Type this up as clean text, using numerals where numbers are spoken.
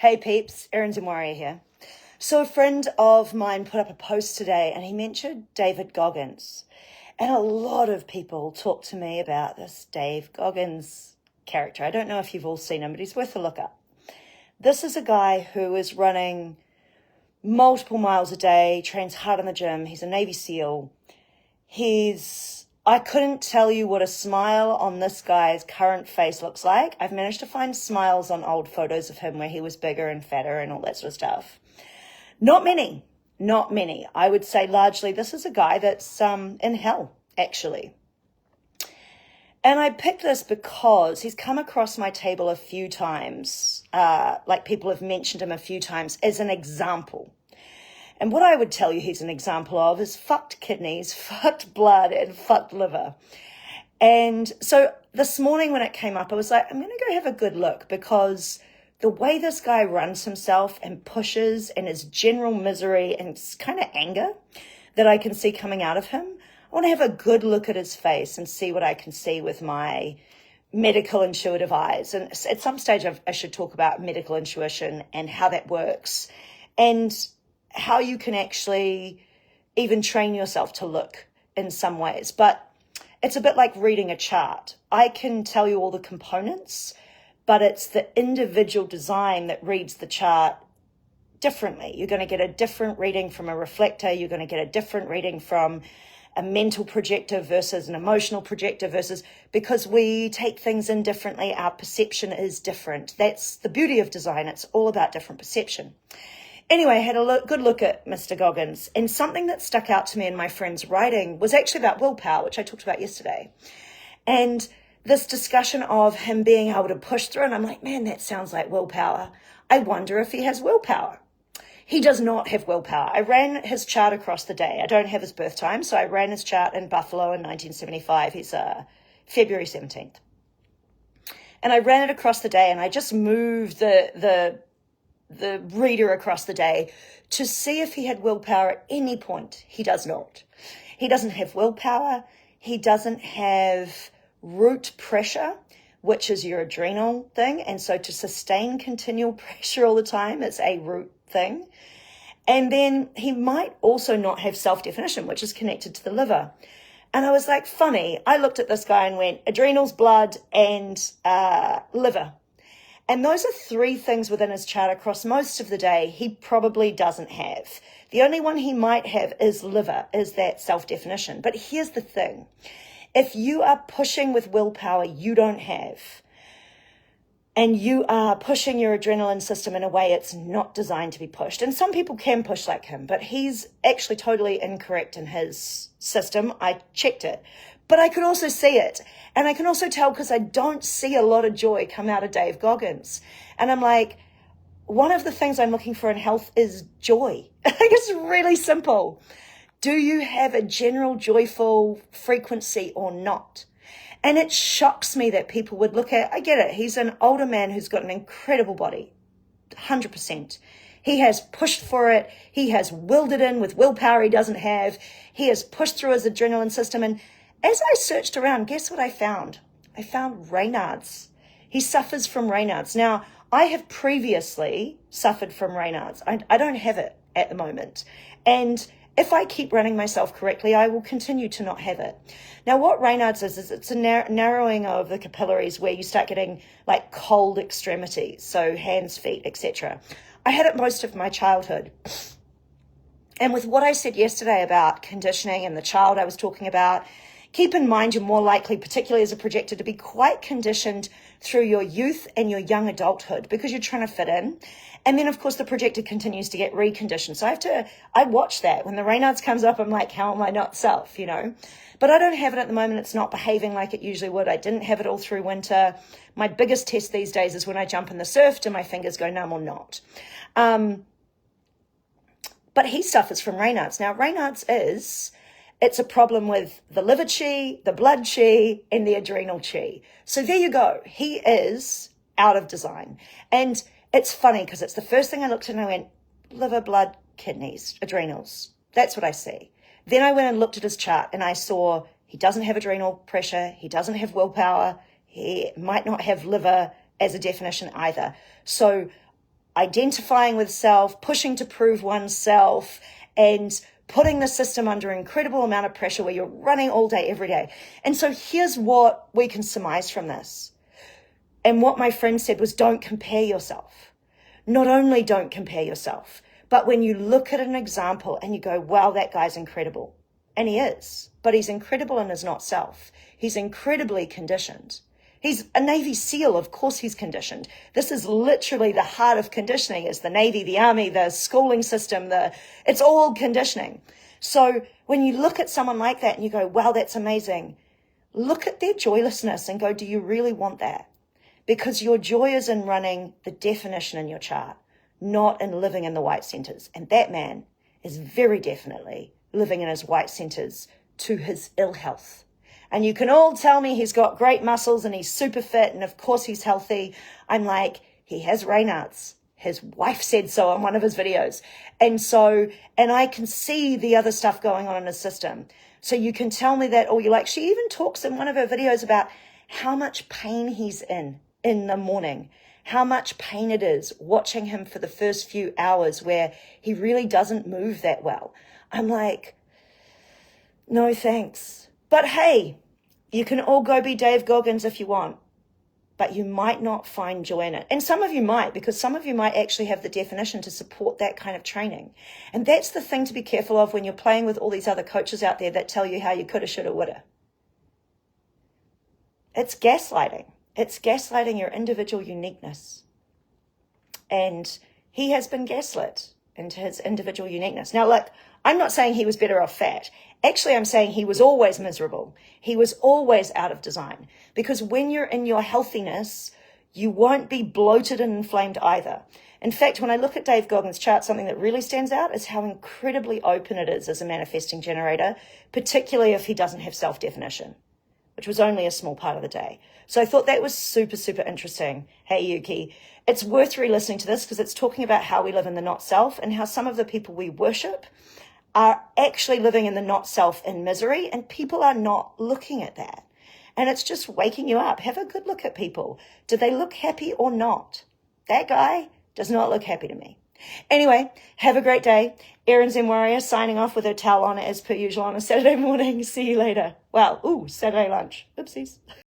Hey peeps, Erin Warrior here. So a friend of mine put up a post today and he mentioned David Goggins. And a lot of people talk to me about this Dave Goggins character. I don't know if you've all seen him, but he's worth a look up. This is a guy who is running multiple miles a day, trains hard in the gym. He's a Navy SEAL. I couldn't tell you what a smile on this guy's current face looks like. I've managed to find smiles on old photos of him where he was bigger and fatter and all that sort of stuff. Not many. I would say largely this is a guy that's in hell, actually. And I picked this because he's come across my table a few times, like people have mentioned him a few times as an example. And what I would tell you he's an example of is fucked kidneys, fucked blood, and fucked liver. And so this morning when it came up, I was like, I'm going to go have a good look, because the way this guy runs himself and pushes and his general misery and kind of anger that I can see coming out of him, I want to have a good look at his face and see what I can see with my medical intuitive eyes. And at some stage I should talk about medical intuition and how that works, and how you can actually even train yourself to look in some ways. But it's a bit like reading a chart. I can tell you all the components, but it's the individual design that reads the chart differently. You're going to get a different reading from a reflector. You're going to get a different reading from a mental projector versus an emotional projector because we take things in differently. Our perception is different. That's the beauty of design. It's all about different perception. Anyway, I had a good look at Mr. Goggins, and something that stuck out to me in my friend's writing was actually about willpower, which I talked about yesterday. And this discussion of him being able to push through, and I'm like, man, that sounds like willpower. I wonder if he has willpower. He does not have willpower. I ran his chart across the day. I don't have his birth time, so I ran his chart in Buffalo in 1975. He's February 17th. And I ran it across the day, and I just moved the reader across the day to see if he had willpower at any point. He does not. He doesn't have willpower. He doesn't have root pressure, which is your adrenal thing. And so to sustain continual pressure all the time, it's a root thing. And then he might also not have self-definition, which is connected to the liver. And I was like, funny. I looked at this guy and went, adrenals, blood, and liver. And those are three things within his chart across most of the day he probably doesn't have. The only one he might have is liver, is that self-definition. But here's the thing. If you are pushing with willpower you don't have, and you are pushing your adrenaline system in a way it's not designed to be pushed, and some people can push like him, but he's actually totally incorrect in his system. I checked it. But I could also see it. And I can also tell because I don't see a lot of joy come out of Dave Goggins. And I'm like, one of the things I'm looking for in health is joy. It's really simple. Do you have a general joyful frequency or not? And it shocks me that people would look at, I get it, he's an older man who's got an incredible body, 100%. He has pushed for it. He has willed it in with willpower he doesn't have. He has pushed through his adrenaline system. And as I searched around, guess what I found? I found Raynaud's. He suffers from Raynaud's. Now, I have previously suffered from Raynaud's. I don't have it at the moment. And if I keep running myself correctly, I will continue to not have it. Now, what Raynaud's is it's a narrowing of the capillaries where you start getting like cold extremities, so hands, feet, etc. I had it most of my childhood. And with what I said yesterday about conditioning and the child I was talking about, keep in mind you're more likely, particularly as a projector, to be quite conditioned through your youth and your young adulthood because you're trying to fit in. And then, of course, the projector continues to get reconditioned. So I watch that. When the Raynaud's comes up, I'm like, how am I not self, But I don't have it at the moment. It's not behaving like it usually would. I didn't have it all through winter. My biggest test these days is when I jump in the surf, do my fingers go numb or not? But he suffers from Raynaud's. Now, Raynaud's it's a problem with the liver chi, the blood chi, and the adrenal chi. So there you go. He is out of design. And it's funny because it's the first thing I looked at and I went, liver, blood, kidneys, adrenals. That's what I see. Then I went and looked at his chart and I saw he doesn't have adrenal pressure. He doesn't have willpower. He might not have liver as a definition either. So identifying with self, pushing to prove oneself, and putting the system under an incredible amount of pressure where you're running all day, every day. And so here's what we can surmise from this. And what my friend said was, don't compare yourself. Not only don't compare yourself, but when you look at an example and you go, wow, that guy's incredible. And he is, but he's incredible in his not self. He's incredibly conditioned. He's a Navy SEAL. Of course he's conditioned. This is literally the heart of conditioning, is the Navy, the Army, the schooling system, it's all conditioning. So when you look at someone like that and you go, wow, that's amazing, look at their joylessness and go, do you really want that? Because your joy is in running the definition in your chart, not in living in the white centers. And that man is very definitely living in his white centers to his ill health. And you can all tell me he's got great muscles and he's super fit and of course he's healthy. I'm like, he has Raynaud's. His wife said so on one of his videos. And I can see the other stuff going on in his system. So you can tell me that all you like. She even talks in one of her videos about how much pain he's in the morning, how much pain it is watching him for the first few hours where he really doesn't move that well. I'm like, no thanks. But hey, you can all go be Dave Goggins if you want, but you might not find joy in it. And some of you might, because some of you might actually have the definition to support that kind of training. And that's the thing to be careful of when you're playing with all these other coaches out there that tell you how you coulda, shoulda, woulda. It's gaslighting. It's gaslighting your individual uniqueness. And he has been gaslit into his individual uniqueness. Now, look, I'm not saying he was better off fat. Actually, I'm saying he was always miserable. He was always out of design. Because when you're in your healthiness, you won't be bloated and inflamed either. In fact, when I look at Dave Goggins' chart, something that really stands out is how incredibly open it is as a manifesting generator, particularly if he doesn't have self-definition, which was only a small part of the day. So I thought that was super, super interesting. Hey, Yuki, it's worth re-listening to this because it's talking about how we live in the not self and how some of the people we worship are actually living in the not self in misery, and people are not looking at that. And it's just waking you up. Have a good look at people. Do they look happy or not? That guy does not look happy to me. Anyway, have a great day. Erin Zen Warrior signing off with her towel on as per usual on a Saturday morning. See you later. Well, Saturday lunch. Oopsies.